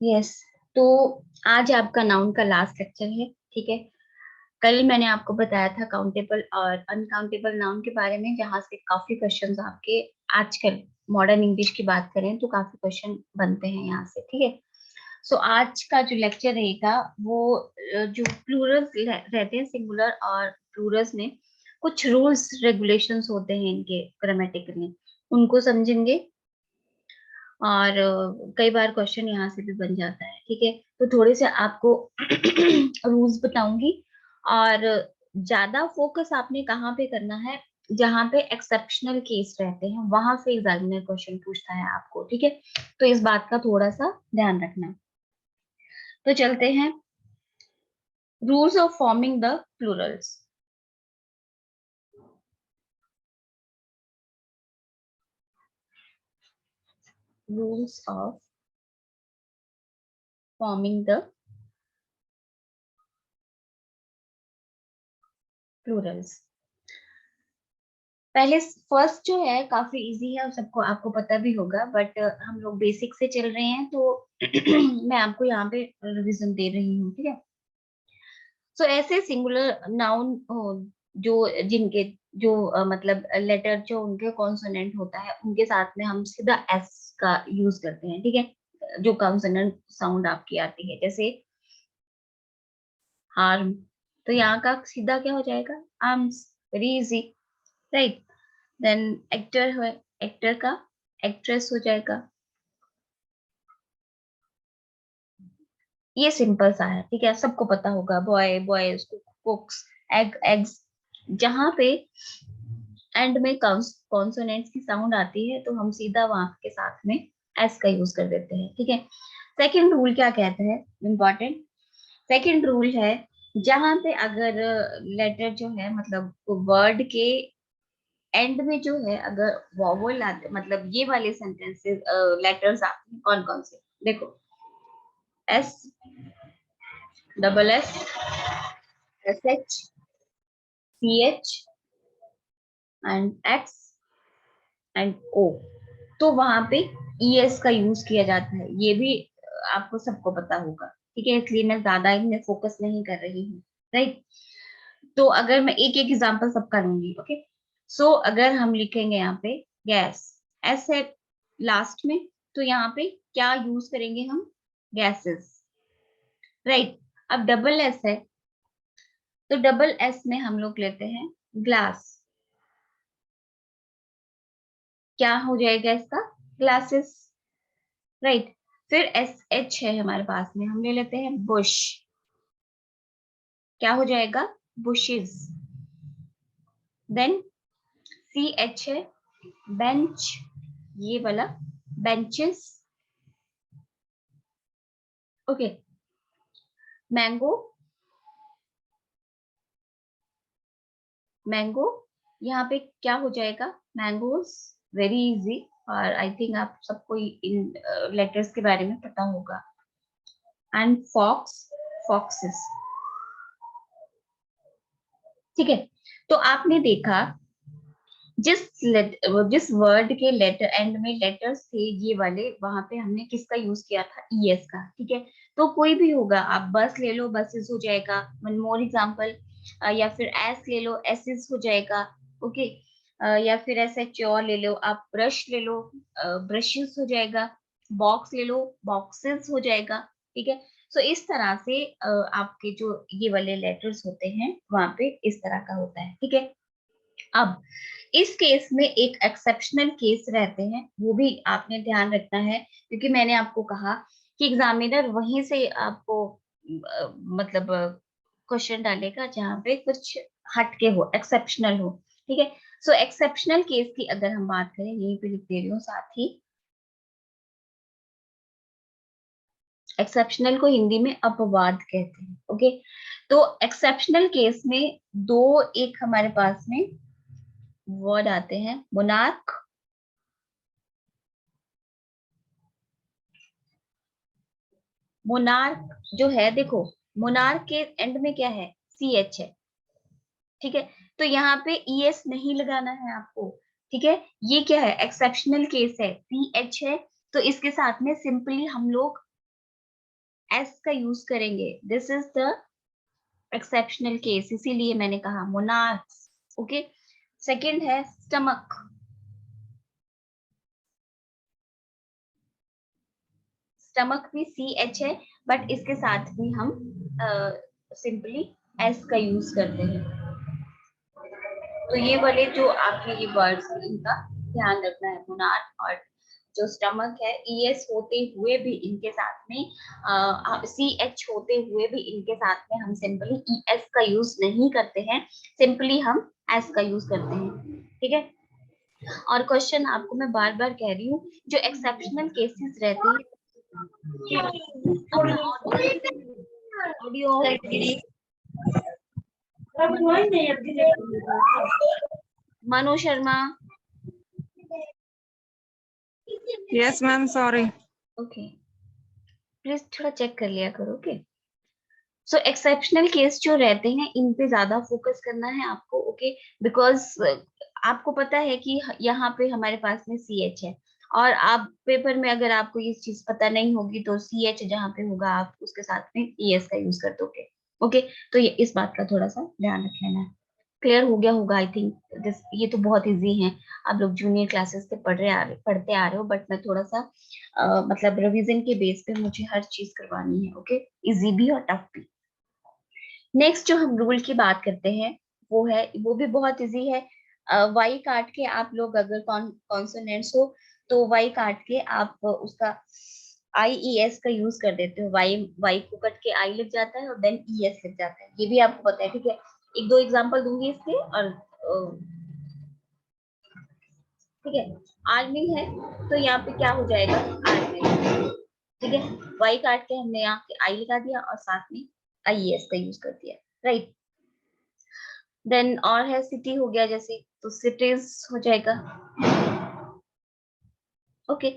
Yes. तो आज आपका नाउन का लास्ट लेक्चर है, ठीक है। कल मैंने आपको बताया था काउंटेबल और अनकाउंटेबल नाउन के बारे में, जहां से काफी क्वेश्चंस आपके आजकल मॉडर्न इंग्लिश की बात करें तो काफी क्वेश्चन बनते हैं यहाँ से, ठीक है। सो आज का जो लेक्चर रहेगा वो जो प्लूरल्स रहते हैं सिंगुलर और प्लूरल्स में कुछ रूल्स रेगुलेशंस होते हैं इनके ग्रामेटिकली, उनको समझेंगे। और कई बार क्वेश्चन यहाँ से भी बन जाता है, ठीक है। तो थोड़े से आपको रूल्स बताऊंगी। और ज्यादा फोकस आपने कहाँ पे करना है, जहाँ पे एक्सेप्शनल केस रहते हैं वहां से एग्जामिनर क्वेश्चन पूछता है आपको, ठीक है। तो इस बात का थोड़ा सा ध्यान रखना। तो चलते हैं, rules of forming the Plurals. Rules of forming the Plurals. पहले फर्स्ट जो है काफी इजी है और सबको आपको पता भी होगा, बट हम लोग बेसिक से चल रहे हैं तो मैं आपको यहाँ पे रिवीजन दे रही हूँ, ठीक है। सो ऐसे सिंगुलर नाउन जो जिनके जो मतलब लेटर जो उनके कॉन्सोनेंट होता है उनके साथ में हम सीधा एस का यूज करते हैं, ठीक है। जो कॉन्सोनेंट साउंड आपकी आती है, जैसे हार्म, तो यहाँ का सीधा क्या हो जाएगा, arms. Very easy, right. Then actor है, एक्टर का एक्ट्रेस हो जाएगा। ये सिंपल सा है, ठीक है, सबको पता होगा। Boy boys, कुक्स, egg eggs. जहां पे एंड में कॉन्सोनेंट्स की साउंड आती है तो हम सीधा वहां के साथ में एस का यूज कर देते हैं, ठीक है। सेकंड रूल क्या कहते हैं, इम्पोर्टेंट सेकंड रूल है, जहां पे अगर लेटर जो है मतलब वर्ड के एंड में जो है अगर वॉवल आते मतलब ये वाले सेंटेंसेस लेटर्स आते हैं, कौन कौन से, देखो, S, double S, S H, C H and X and O, तो वहां पे ईएस का यूज किया जाता है। ये भी आपको सबको पता होगा, ठीक है, इसलिए मैं ज्यादा इनमें फोकस नहीं कर रही हूँ, राइट। तो अगर मैं एक एक एग्जांपल सबका लूंगी, ओके। सो अगर हम लिखेंगे यहाँ पे गैस, एस है लास्ट में, तो यहाँ पे क्या यूज करेंगे हम, गैसेस, राइट। अब डबल एस है, तो डबल एस में हम लोग लेते हैं ग्लास, क्या हो जाएगा इसका, ग्लासेस, राइट। फिर एस एच है हमारे पास में, हम ले लेते हैं बुश, क्या हो जाएगा, बुशेस। देन सी एच है बेंच, ये वाला, बेंचेस, ओके। मैंगो, मैंगो, यहाँ पे क्या हो जाएगा, मैंगोस। वेरी इजी, और आई थिंक आप सबको इन लेटर्स के बारे में पता होगा। एंड फॉक्स, फॉक्सेस, ठीक है। तो आपने देखा जिस जिस वर्ड के लेटर एंड में लेटर्स थे ये वाले, वहां पे हमने किसका यूज किया था, ईएस का, ठीक है। तो कोई भी होगा, आप बस ले लो, बसेस हो जाएगा। वन मोर एग्जांपल, या फिर एस ले लो, एसेस हो जाएगा, ओके। या फिर एस एच और ले लो, आप ब्रश ले लो, ब्रशेस हो जाएगा। बॉक्स ले लो, बॉक्सेस हो जाएगा, ठीक है। सो इस तरह से आपके जो ये वाले लेटर्स होते हैं वहां पे इस तरह का होता है, ठीक है। अब इस केस में एक एक्सेप्शनल केस रहते हैं, वो भी आपने ध्यान रखना है, क्योंकि मैंने आपको कहा कि एग्जामिनर वहीं से आपको मतलब क्वेश्चन डालेगा जहाँ पे कुछ हटके हो, एक्सेप्शनल हो, ठीक है। सो एक्सेप्शनल केस की अगर हम बात करें, यहीं पे लिख दे रही हूँ साथ ही, एक्सेप्शनल को हिंदी में अपवाद कहते हैं, ओके। तो एक्सेप्शनल केस में दो, एक हमारे पास में वर्ड आते हैं, मोनार्क, मोनार्क जो है, देखो, मोनार्क के एंड में क्या है, सी एच है, ठीक है। तो यहाँ पे ईएस नहीं लगाना है आपको, ठीक है। ये क्या है, एक्सेप्शनल केस है, सी एच है, तो इसके साथ में सिंपली हम लोग एस का यूज करेंगे। This is the exceptional case, इसीलिए मैंने कहा मोनार्क्स। ओके, सेकंड है स्टमक। स्टमक भी सी एच है, बट इसके साथ भी हम सिंपली एस का यूज करते हैं। तो ये वाले जो आपके ये वर्ड्स हैं, इनका ध्यान रखना है। मोनार्क और जो स्टमक है, ई एस होते हुए भी इनके साथ में सी एच होते हुए भी इनके साथ में हम सिंपली ई एस का यूज नहीं करते हैं, सिंपली हम एस का यूज करते हैं। ठीक है, और क्वेश्चन आपको मैं बार बार कह रही हूँ, जो एक्सेप्शनल केसेस रहते हैं, अपना audio Manu Sharma. Yes, ma'am. Sorry. Okay, please थोड़ा चेक कर लिया करो। ओके, सो एक्सेप्शनल केस जो रहते हैं, इन पे ज्यादा फोकस करना है आपको। ओके, बिकॉज आपको पता है कि यहाँ पे हमारे पास में सी एच है, और आप पेपर में अगर आपको ये चीज पता नहीं होगी तो सी एच जहाँ पे होगा आप उसके साथ में ई एस का यूज कर दोगे। ओके, तो ये इस बात का थोड़ा सा ध्यान रख लेना है। क्लियर हो गया होगा आई थिंक दिस, ये तो बहुत इजी है। आप लोग जूनियर क्लासेस से पढ़ते आ रहे हो, बट मैं थोड़ा सा मतलब रिवीजन के बेस पे मुझे हर चीज करवानी है। ओके, इजी भी और टफ भी। नेक्स्ट जो हम रूल की बात करते हैं, वो भी बहुत इजी है। वाई काट के आप लोग अगर कॉन्सोनेंट्स हो, तो वाई काट के आप उसका आई ई एस का यूज कर देते हो। वाई वाई को कट के आई लिख जाता है और देन ई एस लिख जाता है, ये भी आपको पता है। ठीक है, एक दो एग्जांपल दूंगी इसके, और ठीक है, आर्मी है तो यहाँ पे क्या हो जाएगा, आर्मी। ठीक है, वाई काट के हमने यहाँ पे आई लगा दिया और साथ में आई एस का यूज कर दिया, राइट। देन और है सिटी हो गया जैसे, तो सिटीज हो जाएगा। ओके,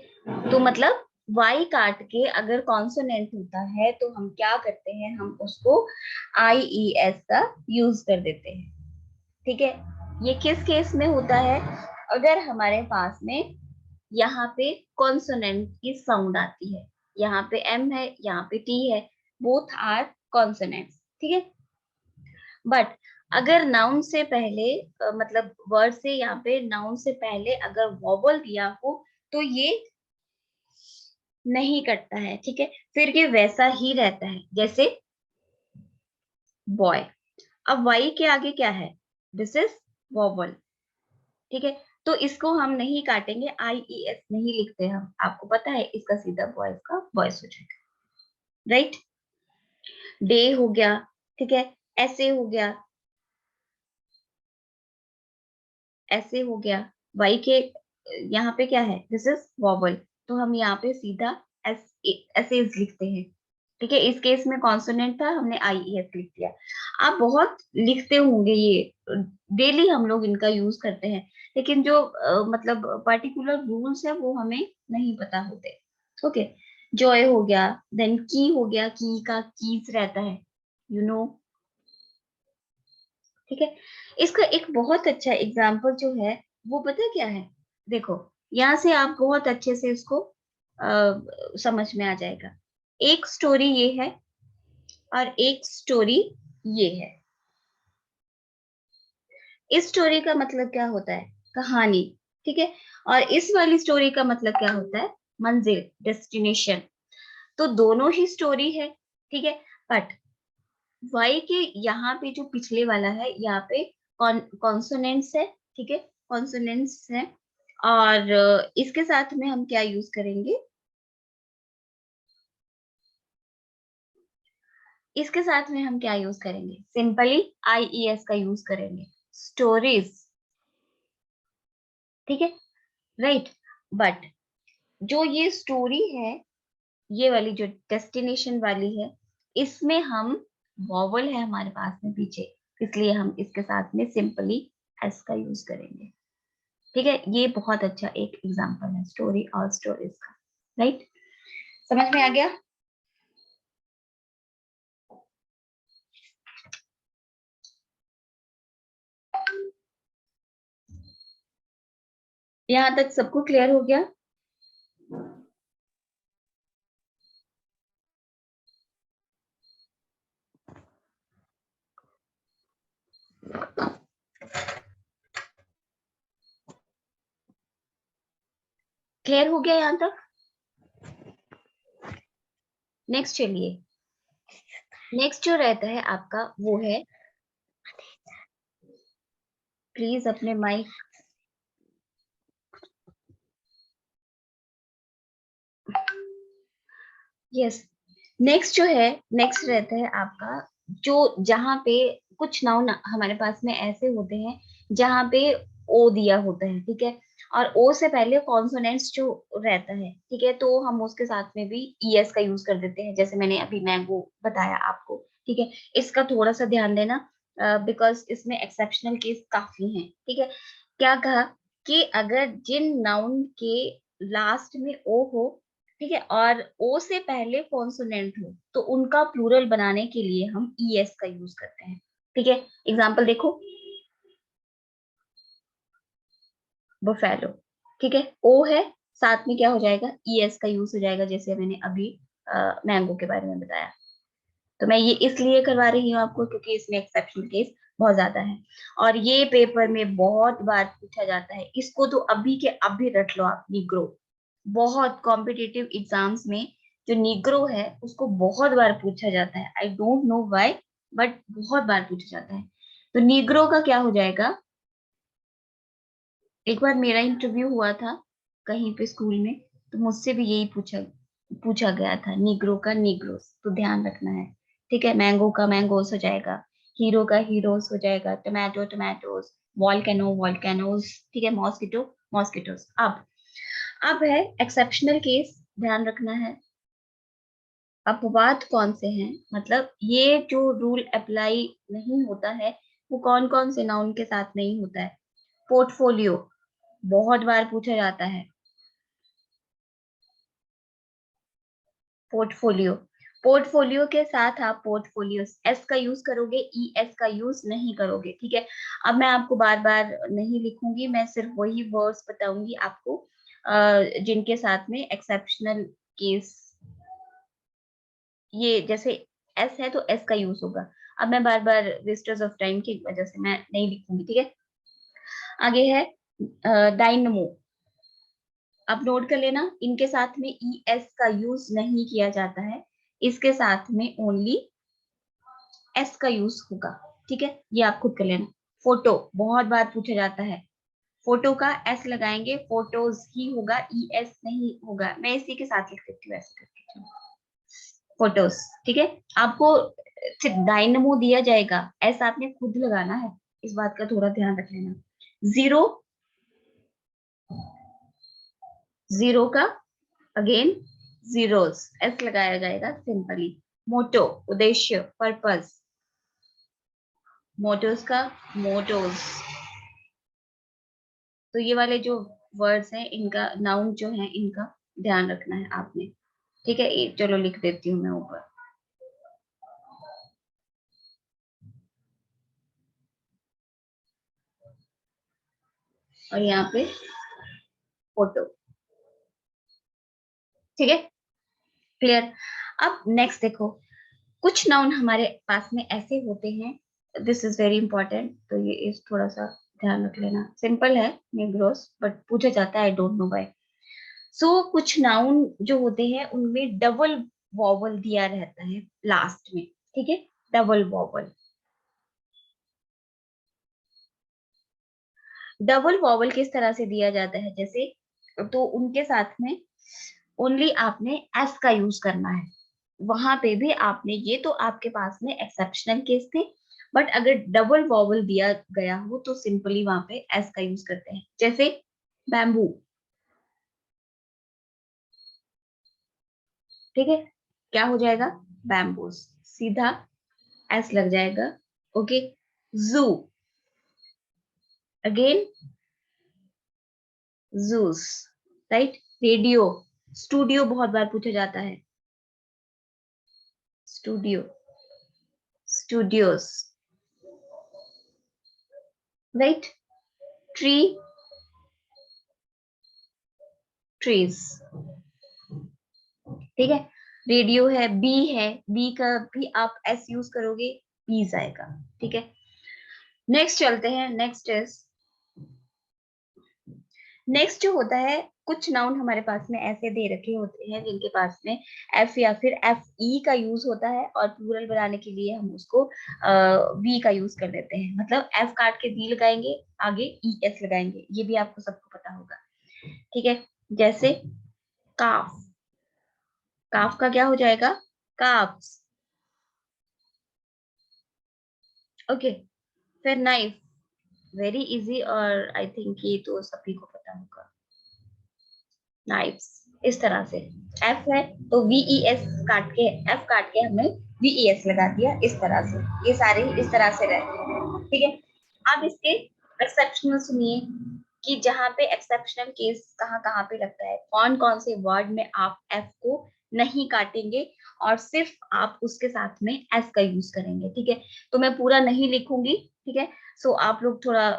तो मतलब वाई काट के अगर कॉन्सोनेंट होता है तो हम क्या करते हैं, हम उसको आई ई एस का यूज कर देते हैं। ठीक है, ये किस केस में होता है, अगर हमारे पास में यहाँ पे कॉन्सोनेंट की साउंड आती है, यहाँ पे एम है, यहाँ पे टी है, बोथ आर कॉन्सोनेंट्स। ठीक है, बट अगर नाउन से पहले मतलब वर्ड से यहाँ पे नाउन से पहले अगर वॉवल दिया हो, तो ये नहीं कटता है। ठीक है, फिर ये वैसा ही रहता है जैसे बॉय। अब वाई के आगे क्या है, दिस इज वॉवल। ठीक है, तो इसको हम नहीं काटेंगे, आई ई एस नहीं लिखते हम, आपको पता है इसका सीधा बॉयज का वॉइस हो जाएगा, राइट। डे हो गया, ठीक है, ऐसे हो गया, ऐसे हो गया। वाई के यहाँ पे क्या है, दिस इज वॉवल, तो हम यहाँ पे सीधा एस ऐसे लिखते हैं। ठीक है, इस केस में कॉन्सोनेंट था, हमने आई ई एस लिख दिया। आप बहुत लिखते होंगे ये, डेली हम लोग इनका यूज करते हैं, लेकिन जो मतलब पर्टिकुलर रूल्स है वो हमें नहीं पता होते। ओके, जॉय हो गया, देन की हो गया, की का कीज रहता है, यू नो। ठीक है, इसका एक बहुत अच्छा एग्जाम्पल जो है, वो पता क्या है, देखो यहाँ से आप बहुत अच्छे से इसको समझ में आ जाएगा। एक स्टोरी ये है और एक स्टोरी ये है। इस स्टोरी का मतलब क्या होता है, कहानी। ठीक है, और इस वाली स्टोरी का मतलब क्या होता है, मंजिल, डेस्टिनेशन। तो दोनों ही स्टोरी है। ठीक है, बट वाई के यहाँ पे जो पिछले वाला है, यहाँ पे कॉन्सोनेंट्स है। ठीक है, कॉन्सोनेंट्स है, और इसके साथ में हम क्या यूज करेंगे, इसके साथ में हम क्या यूज करेंगे, सिंपली आई ई एस का यूज करेंगे, स्टोरीज। ठीक है, राइट। बट जो ये स्टोरी है, ये वाली जो डेस्टिनेशन वाली है, इसमें हम वॉवल है हमारे पास में पीछे, इसलिए हम इसके साथ में सिंपली एस का यूज करेंगे। ठीक है, ये बहुत अच्छा एक एग्जांपल है स्टोरी और स्टोरीज का, राइट। समझ में आ गया। यहाँ तक सबको क्लियर हो गया। क्लियर हो गया यहाँ तक? नेक्स्ट चलिए, नेक्स्ट जो रहता है आपका वो है, प्लीज अपने माइक, यस, नेक्स्ट जो है, नेक्स्ट रहता है आपका जो, जहाँ पे कुछ नाउन हमारे पास में ऐसे होते हैं जहाँ पे ओ दिया होता है, ठीक है, और ओ से पहले कॉन्सोनेंट्स जो रहता है, ठीक है, तो हम उसके साथ में भी ईएस का यूज कर देते हैं, जैसे मैंने अभी मैंगो बताया आपको, ठीक है। इसका थोड़ा सा ध्यान देना, बिकॉज इसमें एक्सेप्शनल केस काफी हैं, ठीक है। क्या कहा कि अगर जिन नाउन के लास्ट में ओ हो, ठीक है, और ओ से पहले कॉन्सोनेंट हो, तो उनका प्लूरल बनाने के लिए हम ईएस का यूज करते हैं, ठीक है। एग्जाम्पल देखो, बुफेलो, ठीक है, ओ है, साथ में क्या हो जाएगा, ईएस का यूज हो जाएगा, जैसे मैंने अभी मैंगो के बारे में बताया। तो मैं ये इसलिए करवा रही हूँ आपको क्योंकि इसमें एक्सेप्शनल केस बहुत ज्यादा है, और ये पेपर में बहुत बार पूछा जाता है, इसको तो अभी के अभी रट लो आप, निग्रो। बहुत कॉम्पिटिटिव एग्जाम्स में जो निग्रो है उसको बहुत बार पूछा जाता है, I don't know why, but बहुत बार पूछा जाता है। तो निग्रो का क्या हो जाएगा, एक बार मेरा इंटरव्यू हुआ था कहीं पे स्कूल में, तो मुझसे भी यही पूछा पूछा गया था, निग्रो का निग्रोस, तो ध्यान रखना है, ठीक है। मैंगो का मैंगोस हो जाएगा, हीरो का हीरोस हो जाएगा, टोमेटो टोमेटोस, वॉल्केनो वॉल्केनोस, ठीक है, मॉस्किटो मॉस्किटोस। अब है एक्सेप्शनल केस, ध्यान रखना है। अपवाद कौन से हैं, मतलब ये जो रूल अप्लाई नहीं होता है वो कौन कौन से नाउन के साथ नहीं होता है। पोर्टफोलियो, बहुत बार पूछा जाता है, पोर्टफोलियो, पोर्टफोलियो के साथ आप पोर्टफोलियो एस का यूज करोगे, ई एस का यूज नहीं करोगे, ठीक है। अब मैं आपको बार बार नहीं लिखूंगी, मैं सिर्फ वही वर्ड्स बताऊंगी आपको जिनके साथ में एक्सेप्शनल केस, ये जैसे एस है तो एस का यूज होगा। अब मैं बार बार वेस्टेज ऑफ टाइम की वजह से मैं नहीं लिखूंगी, ठीक है। आगे है डायनमो, अब नोट कर लेना, इनके साथ में ई एस का यूज नहीं किया जाता है, इसके साथ में ओनली एस का यूज होगा, ठीक है, ये आप खुद कर लेना। फोटो बहुत बार पूछा जाता है, फोटो का एस लगाएंगे, फोटोज ही होगा, ई एस नहीं होगा, मैं इसी के साथ लिख देती हूँ ऐसे करके, फोटोज, ठीक है। आपको डायनमो दिया जाएगा, एस आपने खुद लगाना है, इस बात का थोड़ा ध्यान रख लेना। जीरो, जीरो का अगेन जीरोस, एस लगाया जाएगा सिंपली। मोटो, उद्देश्य, पर्पस, मोटोस का मोटोस। तो ये वाले जो वर्ड्स हैं इनका, नाउन जो है इनका ध्यान रखना है आपने, ठीक है। चलो लिख देती हूँ मैं ऊपर, और यहाँ पे फोटो, ठीक है, क्लियर। अब नेक्स्ट देखो, कुछ नाउन हमारे पास में ऐसे होते हैं, दिस इज वेरी इंपॉर्टेंट, तो ये इस थोड़ा सा ध्यान रख लेना, सिंपल है निग्रोस, बट पूछा जाता है, आई डोंट नो व्हाई। सो कुछ नाउन जो होते हैं उनमें डबल वॉवल दिया रहता है लास्ट में, ठीक है, डबल वॉवल। डबल वॉवल किस तरह से दिया जाता है, जैसे, तो उनके साथ में ओनली आपने एस का यूज करना है, वहां पे भी आपने, ये तो आपके पास में एक्सेप्शनल केस थे, बट अगर डबल वॉवल दिया गया हो तो सिंपली वहां पे एस का यूज करते हैं, जैसे बैम्बू, ठीक है, क्या हो जाएगा, बैम्बूस, सीधा एस लग जाएगा, ओके। जू, again juice, right. Radio, studio बहुत बार पूछा जाता है, studio, studios, right. Tree, trees, ठीक है। रेडियो है, बी का भी आप एस यूज करोगे, बीज आएगा, ठीक है। नेक्स्ट चलते हैं, नेक्स्ट जो होता है कुछ नाउन हमारे पास में ऐसे दे रखे होते हैं जिनके पास में एफ या फिर एफ ई का यूज होता है, और प्लूरल बनाने के लिए हम उसको वी का यूज कर देते हैं। मतलब एफ काट के वी लगाएंगे, आगे ई एस लगाएंगे, ये भी आपको सबको पता होगा। ठीक है, जैसे काफ, काफ का क्या हो जाएगा? काफ्स। ओके, फिर नाइफ, वेरी इजी, और आई थिंक ये तो सभी को पता होगा, नाइफ्स। इस तरह से एफ है तो वीई एस काट के, एफ काट के हमने वीई एस लगा दिया, इस तरह से। ये सारे ही इस तरह से रहते। ठीक है, अब इसके एक्सेप्शनल सुनिए कि जहां पे एक्सेप्शनल केस कहाँ कहाँ पे लगता है, कौन कौन से वर्ड में आप एफ को नहीं काटेंगे और सिर्फ आप उसके साथ में एस का यूज करेंगे। ठीक है, तो मैं पूरा नहीं लिखूंगी। ठीक है, सो आप लोग थोड़ा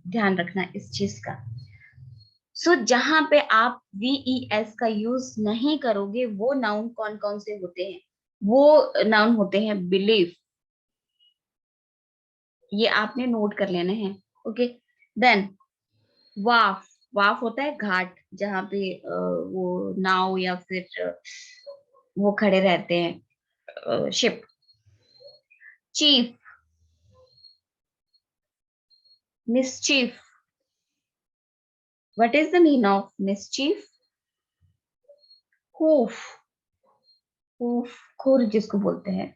ध्यान रखना इस चीज का। सो जहां पे आप वीईएस का यूज नहीं करोगे, वो नाउन कौन कौन से होते हैं? वो नाउन होते हैं बिलीव, ये आपने नोट कर लेना है। ओके, देन वाफ, वाफ होता है घाट, जहां पे वो नाव या फिर वो खड़े रहते हैं, ship. Chief, mischief, what is the mean of mischief? Hoof, hoof खुर जिसको बोलते हैं।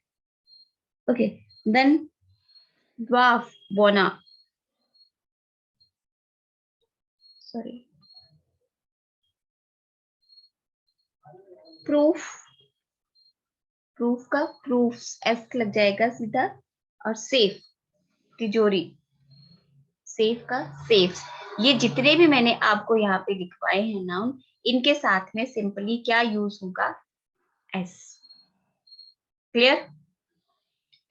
ओके, देन ड्वार्फ, बोना, सॉरी, प्रूफ, प्रूफ का प्रूफ एफ लग जाएगा सीधा, और सेफ, तिजोरी, सेफ का सेफ। ये जितने भी मैंने आपको यहाँ पे लिखवाए हैं नाउन, इनके साथ में सिंपली क्या यूज होगा? एस। क्लियर?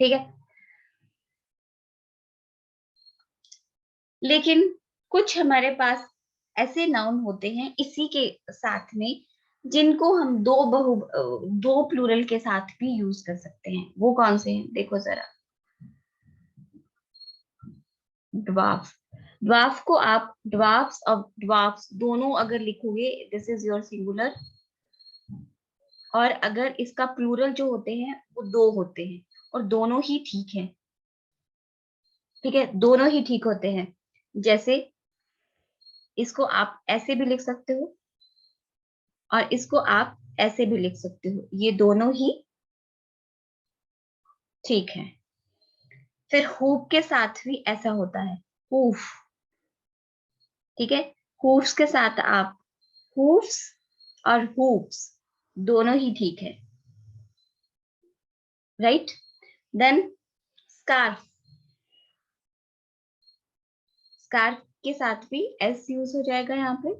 ठीक है, लेकिन कुछ हमारे पास ऐसे नाउन होते हैं इसी के साथ में, जिनको हम दो प्लूरल के साथ भी यूज कर सकते हैं। वो कौन से हैं देखो जरा। ड्वार्फ, ड्वार्फ को आप ड्वार्फ्स और ड्वार्फ्स दोनों अगर लिखोगे, दिस इज योर सिंगुलर, और अगर इसका प्लूरल जो होते हैं वो दो होते हैं, और दोनों ही ठीक है। ठीक है, दोनों ही ठीक होते हैं। जैसे इसको आप ऐसे भी लिख सकते हो, और इसको आप ऐसे भी लिख सकते हो, ये दोनों ही ठीक है। फिर हुप के साथ भी ऐसा होता है, हुफ। ठीक है, हुफ्स के साथ आप हुफ्स और हुप्स दोनों ही ठीक है, राइट? देन स्कार्फ, स्कार्फ के साथ भी एस यूज हो जाएगा यहाँ पे,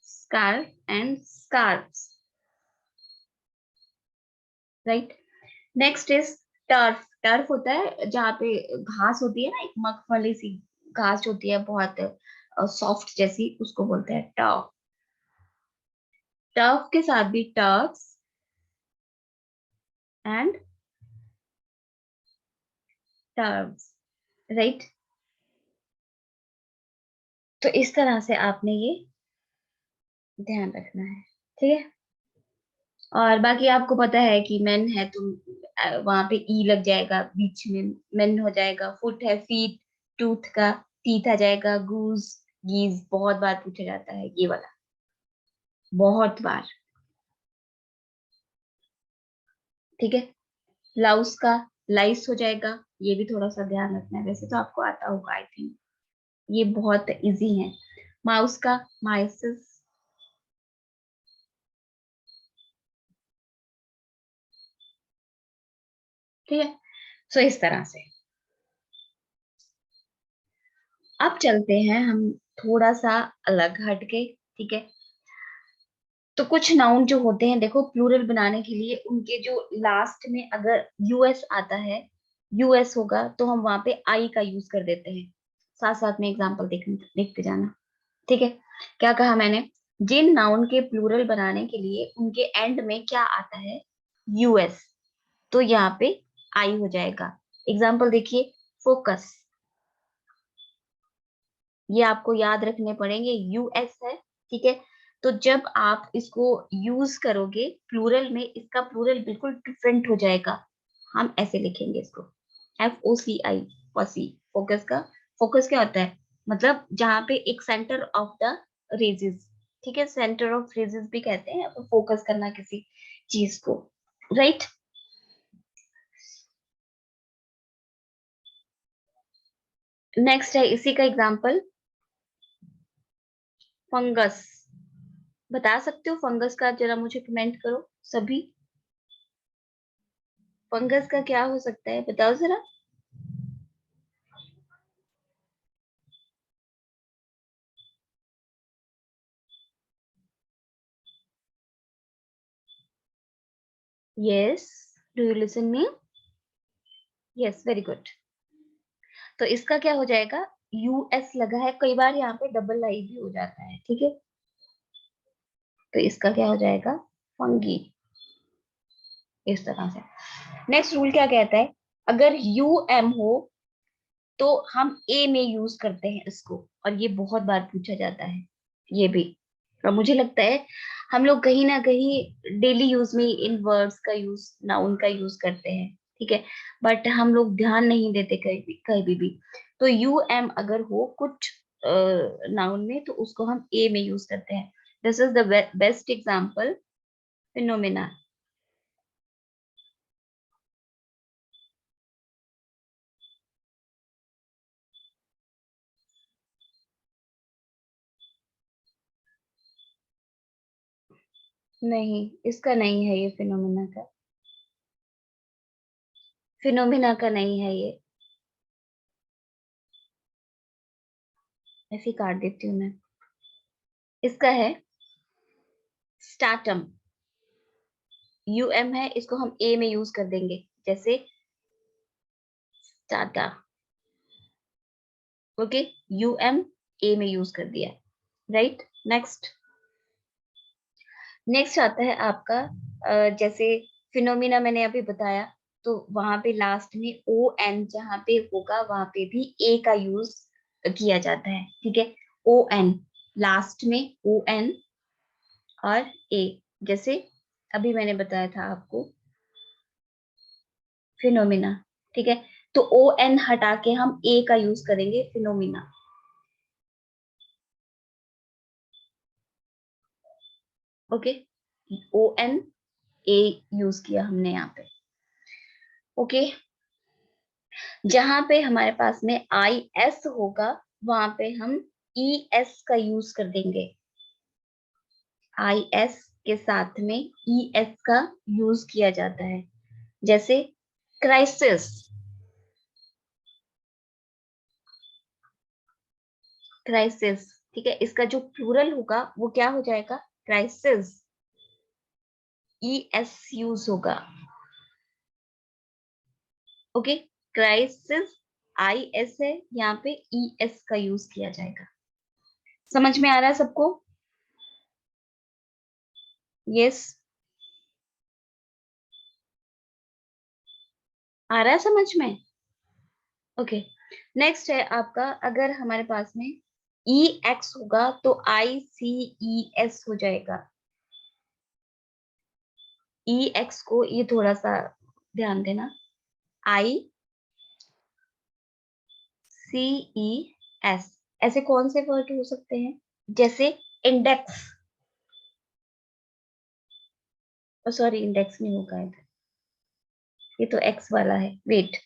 scarf and scarfs, right? Next is turf, turf होता है जहाँ पे घास होती है ना, एक मखमली सी घास होती है बहुत सॉफ्ट जैसी, उसको बोलते हैं टर्फ। टर्फ के साथ भी टर्फ्स एंड टर्व्स, राइट? तो इस तरह से आपने ये ध्यान रखना है। ठीक है, और बाकी आपको पता है कि मेन है तो वहां पे ई लग जाएगा बीच में, मेन हो जाएगा। फुट है, फीट, टूथ का टीथ आ जाएगा, गूज, गीज, बहुत बार पूछा जाता है ये वाला, बहुत बार। ठीक है, लाउस का लाइस हो जाएगा, ये भी थोड़ा सा ध्यान रखना है, वैसे तो आपको आता होगा आई थिंक, ये बहुत इजी है। माउस का माइसिस, ठीक है, सो इस तरह से। अब चलते हैं हम थोड़ा सा अलग हटके। ठीक है, तो कुछ नाउन जो होते हैं, देखो प्लूरल बनाने के लिए उनके जो लास्ट में अगर यूएस आता है, यूएस होगा, तो हम वहां पे आई का यूज कर देते हैं। साथ साथ में एग्जांपल देखते जाना। ठीक है, क्या कहा मैंने? जिन नाउन के प्लूरल बनाने के लिए उनके एंड में क्या आता है? यूएस, तो यहाँ पे आई हो जाएगा। एग्जाम्पल देखिए, फोकस, ये आपको याद रखने पड़ेंगे, यूएस है। ठीक है, तो जब आप इसको यूज करोगे प्लूरल में, इसका प्लूरल बिल्कुल डिफरेंट हो जाएगा। हम ऐसे लिखेंगे इसको, FOCI, फॉसी। फोकस का, फोकस क्या होता है, मतलब जहाँ पे एक सेंटर ऑफ द रेजेस, ठीक है, सेंटर ऑफ रेजेस भी कहते हैं फोकस करना किसी चीज को, राइट। नेक्स्ट है इसी का एग्जांपल, फंगस। बता सकते हो फंगस का, जरा मुझे कमेंट करो सभी, फंगस का क्या हो सकता है, बताओ जरा। Yes, do you listen me? Yes, very good. तो इसका क्या हो जाएगा, US लगा है, कई बार यहाँ पे डबल आई भी हो जाता है, ठीक है। तो इसका क्या हो जाएगा, फंगी, इस तरह से। नेक्स्ट रूल क्या कहता है, अगर UM हो तो हम ए में यूज करते हैं इसको, और ये बहुत बार पूछा जाता है ये भी। और मुझे लगता है हम लोग कहीं ना कहीं डेली यूज में इन वर्ड्स का यूज, नाउन का यूज करते हैं, ठीक है, बट हम लोग ध्यान नहीं देते कहीं भी। तो UM अगर हो कुछ नाउन में तो उसको हम ए में यूज करते हैं। This is the best example, phenomena. नहीं, इसका नहीं है ये, फिनोमेना का, फिनोमेना का नहीं है ये, ऐसे ही काट देती हूँ मैं। इसका है स्टार्टम, UM है, इसको हम ए में यूज कर देंगे, जैसे टाटा। ओके, UM ए में यूज कर दिया, राइट। नेक्स्ट, नेक्स्ट आता है आपका जैसे फिनोमिना मैंने अभी बताया, तो वहां पे लास्ट में ON जहाँ पे होगा वहां पे भी ए का यूज किया जाता है, ठीक है। ON, लास्ट में ON और ए, जैसे अभी मैंने बताया था आपको फिनोमिना, ठीक है। तो ON हटा के हम ए का यूज करेंगे, phenomena. Okay, ON A use किया हमने यहाँ पे। ओके, जहां पे हमारे पास में IS होगा वहां पे हम ES का यूज कर देंगे, IS के साथ में ES का यूज किया जाता है, जैसे क्राइसिस, क्राइसिस, ठीक है। इसका जो प्लूरल होगा वो क्या हो जाएगा, क्राइसिस, ES यूज होगा। ओके, क्राइसिस IS है, यहाँ पे ES का यूज किया जाएगा। समझ में आ रहा है सबको? यस, आ रहा है समझ में? ओके, नेक्स्ट है आपका, अगर हमारे पास में EX होगा तो ICES हो जाएगा। EX को ये थोड़ा सा ध्यान देना, ICES, ऐसे कौन से वर्ड हो सकते हैं, जैसे इंडेक्स, सॉरी इंडेक्स नहीं होगा इधर, ये तो एक्स वाला है, वेट।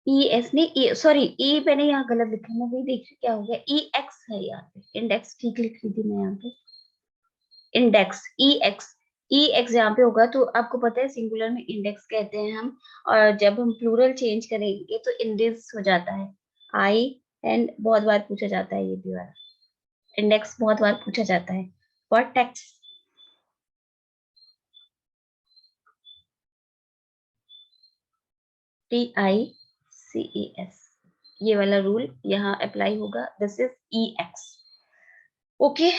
ES नहीं, सॉरी ई मैंने यहाँ गलत लिखा, मैं वही देख रही क्या हो गया, EX है यहाँ पे, इंडेक्स ठीक लिख रही थी मैं यहाँ पे, इंडेक्स, ई एक्स जहाँ पे होगा तो आपको पता है सिंगुलर में इंडेक्स कहते हैं हम, और जब हम प्लूरल चेंज करेंगे तो इंडेक्स हो जाता है। आई एंड बहुत बार पूछा जाता है ये भी वाला, इंडेक्स बहुत बार पूछा जाता है फॉर टेक्स्ट। TICES, ये वाला रूल यहाँ अप्लाई होगा, this is EX। Okay,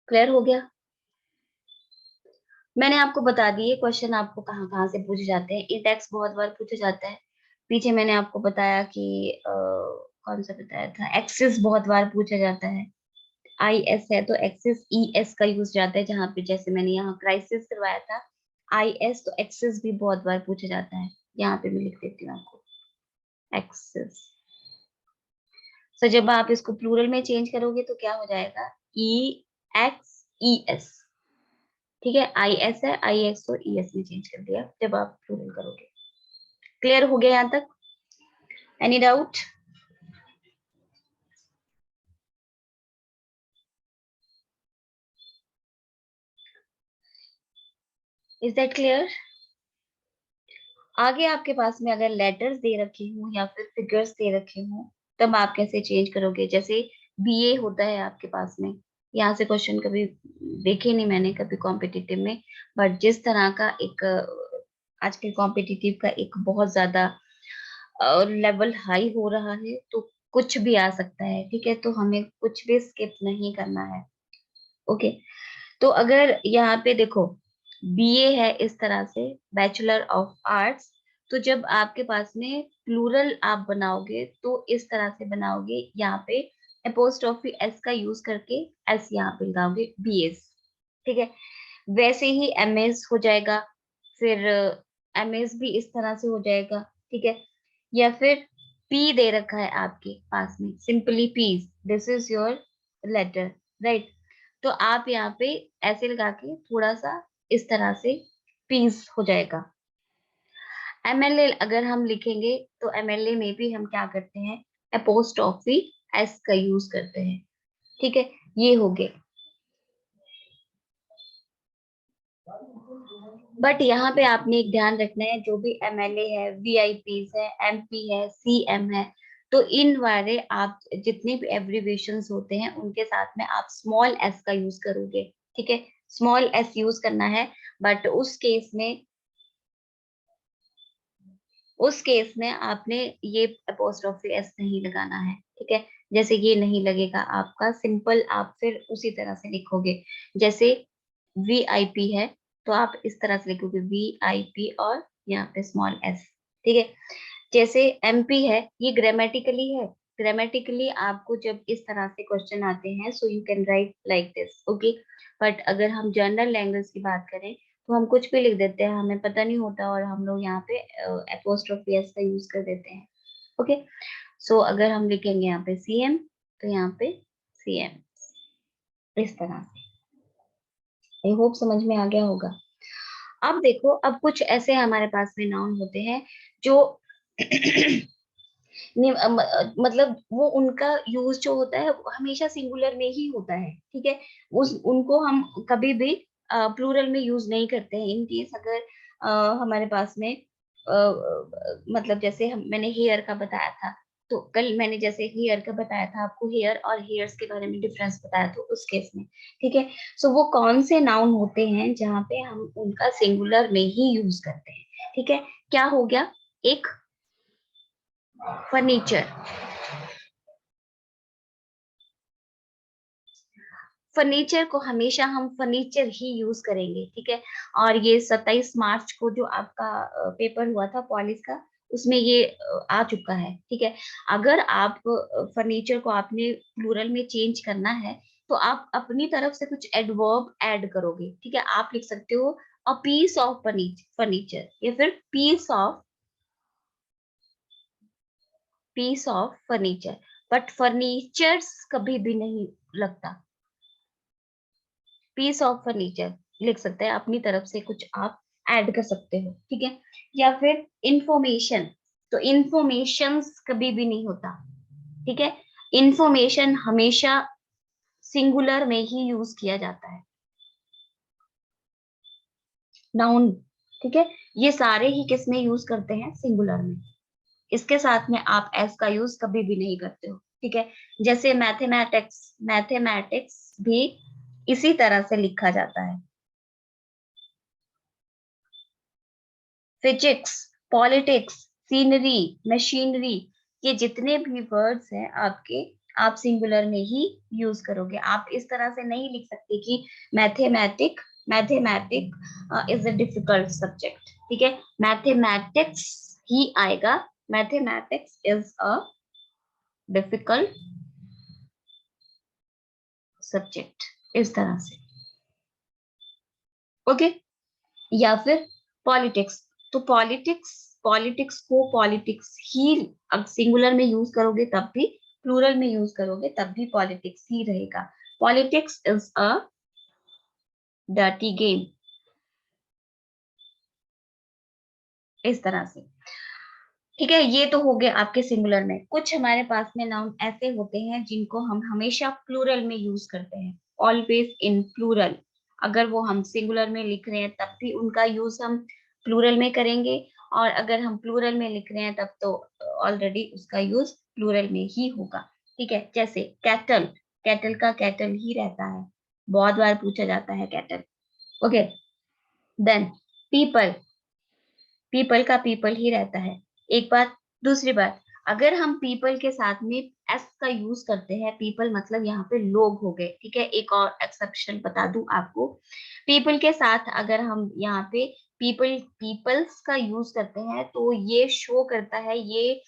clear हो गया। मैंने आपको बता दिए क्वेश्चन आपको कहाँ कहाँ से पूछे जाते हैं। इंडेक्स बहुत बार पूछा जाता है। पीछे मैंने आपको बताया कि कौन सा बताया था, एक्सिस बहुत बार पूछा जाता है। आई एस है तो एक्सिस ई एस का यूज जाता है, जहां पे जैसे मैंने यहाँ क्राइसिस करवाया था आई एस, तो एक्सिस भी बहुत बार पूछा जाता है। यहाँ पे मैं लिख देती हूँ आपको एक्सिस। तो जब आप इसको प्लूरल में चेंज करोगे तो क्या हो जाएगा, ई एक्स ई एस। ठीक है, आई एस है, आई एस को ई एस में चेंज कर दिया जब आप प्लूरल करोगे। क्लियर हो गया यहाँ तक? Any doubt? Is that clear? आगे आपके पास में अगर लेटर्स दे रखे हों या फिर फिगर्स दे रखे हों, तब आप कैसे चेंज करोगे? जैसे बीए होता है आपके पास में, यहाँ से क्वेश्चन कभी देखे नहीं मैंने कभी कॉम्पिटिटिव में, बट जिस तरह का एक आजकल कॉम्पिटिटिव का एक बहुत ज्यादा लेवल हाई हो रहा है, तो कुछ भी आ सकता है। ठीक है, तो हमें कुछ भी स्किप नहीं करना है। ओके, तो अगर यहाँ पे देखो बीए है इस तरह से, बैचलर ऑफ आर्ट्स, तो जब आपके पास में प्लूरल आप बनाओगे तो इस तरह से बनाओगे, यहाँ पे अपोस्ट्रोफी एस का यूज करके एस यहाँ पे लगाओगे, बीएस। ठीक है, वैसे ही एमएस हो जाएगा, फिर एमएस भी इस तरह से हो जाएगा। ठीक है, या फिर पी दे रखा है आपके पास में, simply piece, this is your letter, right? तो आप यहाँ पे ऐसे लगा के थोड़ा सा इस तरह से पीस हो जाएगा। एमएलए अगर हम लिखेंगे तो एमएलए में भी हम क्या करते हैं, अपोस्ट्रोफी एस का यूज करते हैं। ठीक है, ये हो गए। बट यहाँ पे आपने एक ध्यान रखना है, जो भी एमएलए है, वीआईपी है, एमपी है, सीएम है, तो इन वाले आप जितने भी एब्रीविएशंस होते हैं उनके साथ में आप स्मॉल एस का यूज करोगे। ठीक है, स्मॉल एस यूज करना है। बट उस केस में आपने ये अपोस्ट्रोफी एस नहीं लगाना है। ठीक है, जैसे ये नहीं लगेगा आपका, सिंपल आप फिर उसी तरह से लिखोगे। जैसे वीआईपी है तो आप इस तरह से लिखोगे वीआईपी और यहाँ पे स्मॉल एस। ठीक है, जैसे एमपी है, ये ग्रामेटिकली है। ग्रामेटिकली आपको जब इस तरह से क्वेश्चन आते हैं, so you can write like this. Okay, but अगर हम जनरल लैंग्वेज की बात करें तो हम कुछ भी लिख देते हैं, हमें पता नहीं होता, और हम लोग यहाँ पे एपोस्ट्रोफी एस का यूज कर देते हैं। ओके, सो अगर हम लिखेंगे यहाँ पे सीएम, तो यहाँ पे सीएम इस तरह से। आई होप समझ में आ गया होगा। अब देखो, अब कुछ ऐसे हमारे पास में नाउन होते हैं जो मतलब वो उनका यूज जो होता है वो हमेशा सिंगुलर में ही होता है। ठीक है, उस उनको हम कभी भी प्लूरल में यूज नहीं करते हैं। इन केस अगर हमारे पास में मतलब जैसे मैंने हेयर का बताया था, तो कल मैंने जैसे हेयर का बताया था आपको, हेयर और हेयर्स के बारे में डिफरेंस बताया, तो उस केस में ठीक है। सो वो कौन से नाउन होते हैं जहाँ पे हम उनका सिंगुलर में ही यूज करते हैं? ठीक है, क्या हो गया, एक फर्नीचर। फर्नीचर को हमेशा हम फर्नीचर ही यूज करेंगे। ठीक है, और ये 27 मार्च को जो आपका पेपर हुआ था पॉलिस का, उसमें ये आ चुका है। ठीक है, अगर आप फर्नीचर को आपने प्लूरल में चेंज करना है तो आप अपनी तरफ से कुछ एडवर्ब ऐड करोगे। ठीक है, आप लिख सकते हो अ पीस ऑफ फर्नीचर, या फिर piece of furniture. But furnitures कभी भी नहीं लगता, पीस ऑफ फर्नीचर लिख सकते हैं, अपनी तरफ से कुछ आप ऐड कर सकते हो। ठीक है, या फिर इंफॉर्मेशन, तो इंफॉर्मेशन कभी भी नहीं होता। ठीक है, इंफॉर्मेशन हमेशा सिंगुलर में ही यूज किया जाता है, नाउन। ठीक है, ये सारे ही किस में यूज करते हैं, सिंगुलर में। इसके साथ में आप एस का यूज कभी भी नहीं करते हो। ठीक है, जैसे मैथमेटिक्स, मैथमेटिक्स भी इसी तरह से लिखा जाता है। फिजिक्स पॉलिटिक्स, सीनरी, मशीनरी, ये जितने भी वर्ड्स हैं आपके, आप सिंगुलर में ही यूज करोगे। आप इस तरह से नहीं लिख सकते कि mathematic is a difficult subject, ठीक है, मैथमेटिक्स ही आएगा, mathematics is a difficult subject, इस तरह से, ओके। या फिर पॉलिटिक्स, तो पॉलिटिक्स को पॉलिटिक्स ही, अब सिंगुलर में यूज करोगे तब भी, प्लूरल में यूज करोगे तब भी पॉलिटिक्स ही रहेगा। Politics is a dirty game, इस तरह से, ठीक है। ये तो हो गए आपके सिंगुलर में। कुछ हमारे पास में नाउन ऐसे होते हैं जिनको हम हमेशा प्लूरल में यूज करते हैं, ऑलवेज इन प्लूरल। अगर वो हम सिंगुलर में लिख रहे हैं तब भी उनका यूज हम प्लूरल में करेंगे, और अगर हम प्लूरल में लिख रहे हैं तब तो ऑलरेडी उसका यूज प्लूरल में ही होगा, ठीक है। जैसे कैटल, कैटल का कैटल ही रहता है, बहुत बार पूछा जाता है cattle, okay. Then people, people का पीपल ही रहता है, एक बात। दूसरी बात, अगर हम पीपल के साथ में एस का यूज करते हैं, पीपल मतलब यहाँ पे लोग हो गए, ठीक है। एक और एक्सेप्शन बता दूं आपको, पीपल के साथ अगर हम यहाँ पे पीपल्स का यूज करते हैं तो ये शो करता है, ये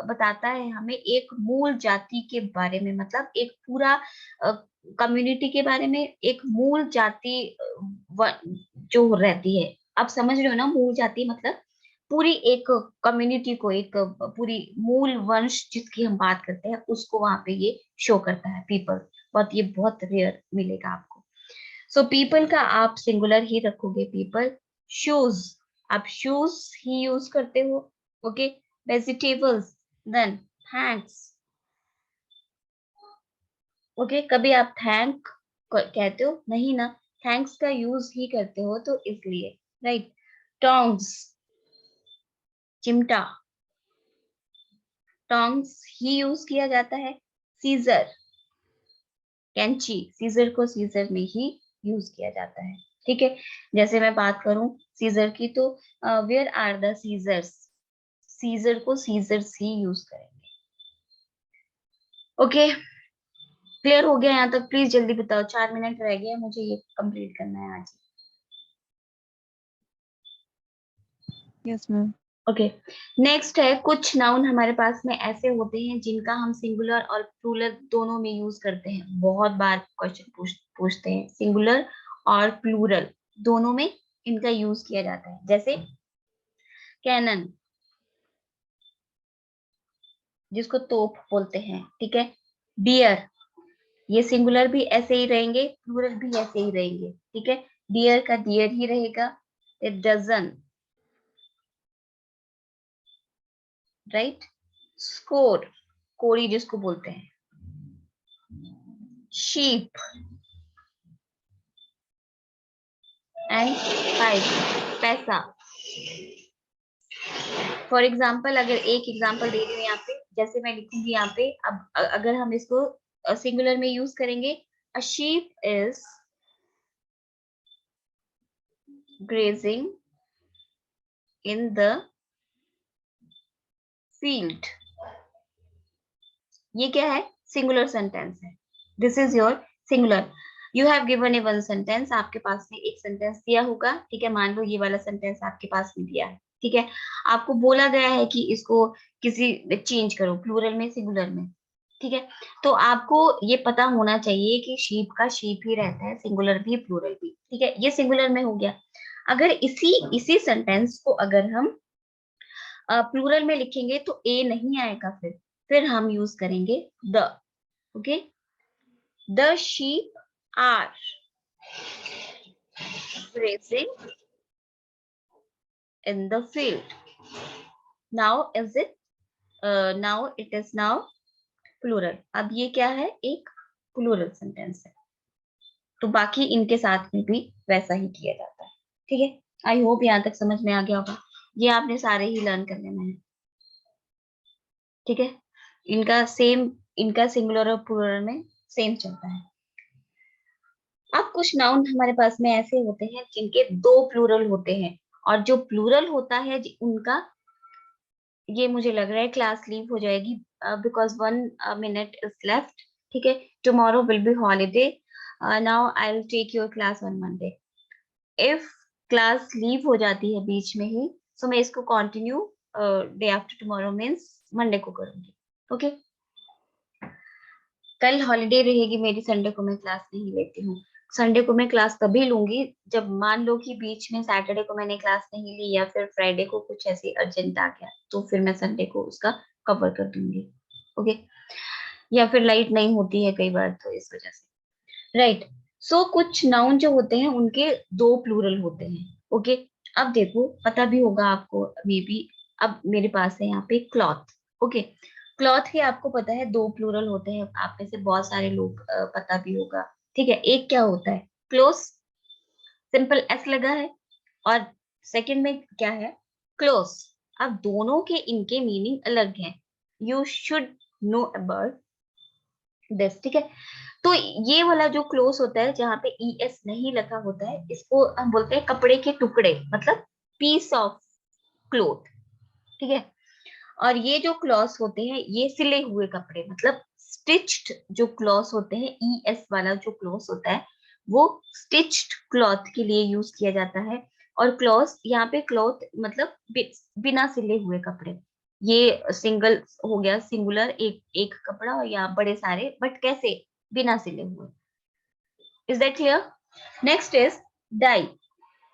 बताता है हमें एक मूल जाति के बारे में, मतलब एक पूरा कम्युनिटी के बारे में, एक मूल जाति जो रहती है। आप समझ रहे हो ना, मूल जाति मतलब पूरी एक कम्युनिटी को, एक पूरी मूल वंश जिसकी हम बात करते हैं उसको वहां पे ये शो करता है पीपल। बहुत, ये बहुत रेयर मिलेगा आपको। सो पीपल का आप सिंगुलर ही रखोगे, पीपल। शूज, आप शूज ही यूज करते हो, okay. Vegetables, then thanks, okay. कभी आप थैंक कहते हो नहीं ना, थैंक्स का यूज ही करते हो, तो इसलिए, राइट। टोंग्स, चिमटा, टोंग्स ही यूज किया जाता है। सीजर, कैंची, सीजर को सीजर में ही यूज किया जाता है, ठीक है। जैसे मैं बात करूं सीजर की, तो where are the scissors, scissor को सीजर्स ही यूज करेंगे, ओके। क्लियर हो गया यहाँ तक? प्लीज जल्दी बताओ, 4 मिनट रह गए, मुझे ये कंप्लीट करना है आज। Yes, ma'am. ओके, नेक्स्ट है, कुछ नाउन हमारे पास में ऐसे होते हैं जिनका हम सिंगुलर और प्लूरल दोनों में यूज करते हैं। बहुत बार क्वेश्चन पूछते हैं, सिंगुलर और प्लूरल दोनों में इनका यूज किया जाता है। जैसे कैनन, जिसको तोप बोलते हैं, ठीक है। डियर, ये सिंगुलर भी ऐसे ही रहेंगे, प्लूरल भी ऐसे ही रहेंगे, ठीक है। डियर का डियर ही रहेगा। Dozen, right. स्कोर, कोड़ी जिसको बोलते हैं। शीप एंड फाइव, पैसा। फॉर एग्जाम्पल, अगर एक एग्जाम्पल दे रही हूँ यहाँ पे, जैसे मैं लिखूंगी यहाँ पे, अब अगर हम इसको सिंगुलर में यूज करेंगे, a sheep is grazing in the field. ये क्या है? सिंगुलर सेंटेंस है। This is your singular. You have given A one sentence, आपके पास में एक सेंटेंस दिया होगा, ठीक है। मान लो ये वाला सेंटेंस आपके पास में दिया है, ठीक है। आपको बोला गया है कि इसको किसी चेंज करो, प्लूरल में सिंगुलर में, ठीक है। तो आपको ये पता होना चाहिए कि शीप का शीप ही रहता है, सिंगुलर भी प्लूरल भी, ठीक है। ये सिंगुलर में हो गया। अगर इसी इसी सेंटेंस को अगर हम प्लूरल में लिखेंगे तो ए नहीं आएगा, फिर हम यूज करेंगे the, okay. The sheep are grazing in the field. Now is it now it is now plural. अब ये क्या है? एक प्लूरल सेंटेंस है, तो बाकी इनके साथ में भी वैसा ही किया जाता है, ठीक है। आई होप यहाँ तक समझ में आ गया होगा। ये आपने सारे ही लर्न कर लेना है, ठीक है। इनका सेम, इनका सिंगुलर और प्लूरल में सेम चलता है। अब कुछ नाउन हमारे पास में ऐसे होते हैं जिनके दो प्लूरल होते हैं, और जो प्लूरल होता है उनका, ये मुझे लग रहा है क्लास लीव हो जाएगी बिकॉज 1 minute इज लेफ्ट, ठीक है। Tomorrow will be holiday, now I will take your class on Monday. If class leave हो जाती है बीच में ही, सो मैं इसको continue day after tomorrow means Monday को करूंगी, ओके। कल हॉलीडे रहेगी मेरी, संडे को मैं क्लास नहीं लेती हूँ। संडे को मैं क्लास तभी लूंगी जब मान लो कि बीच में सैटरडे को मैंने क्लास नहीं ली या फिर फ्राइडे को कुछ ऐसे अर्जेंट आ गया, तो फिर मैं संडे को उसका कवर कर दूंगी, ओके। या फिर लाइट नहीं होती है कई बार, तो इस वजह से, राइट। सो कुछ नाउन जो होते हैं उनके दो प्लूरल होते हैं, ओके। अब देखो, पता भी होगा आपको मे बी, अब मेरे पास है यहाँ पे क्लॉथ, ओके। क्लॉथ के आपको पता है दो प्लूरल होते हैं, आप में से बहुत सारे लोग पता भी होगा, ठीक है। एक क्या होता है, क्लोथ, सिंपल एस लगा है, और सेकंड में क्या है, क्लोज। अब दोनों के इनके मीनिंग अलग हैं, you should know about this, ठीक है। तो ये वाला जो क्लोज होता है जहाँ पे ई एस नहीं लगा होता है, इसको हम बोलते हैं कपड़े के टुकड़े, मतलब पीस ऑफ क्लोथ, ठीक है। और ये जो क्लॉथ होते हैं ये सिले हुए कपड़े, मतलब स्टिच्ड जो क्लॉथ होते हैं, ई एस वाला जो क्लॉथ होता है वो स्टिच्ड क्लॉथ के लिए यूज किया जाता है। और क्लॉथ यहाँ पे क्लॉथ मतलब बिना सिले हुए कपड़े, ये सिंगल हो गया, सिंगुलर, एक एक कपड़ा, या बड़े सारे, बट कैसे, बिना सिले हुए। Is that clear? Next is die.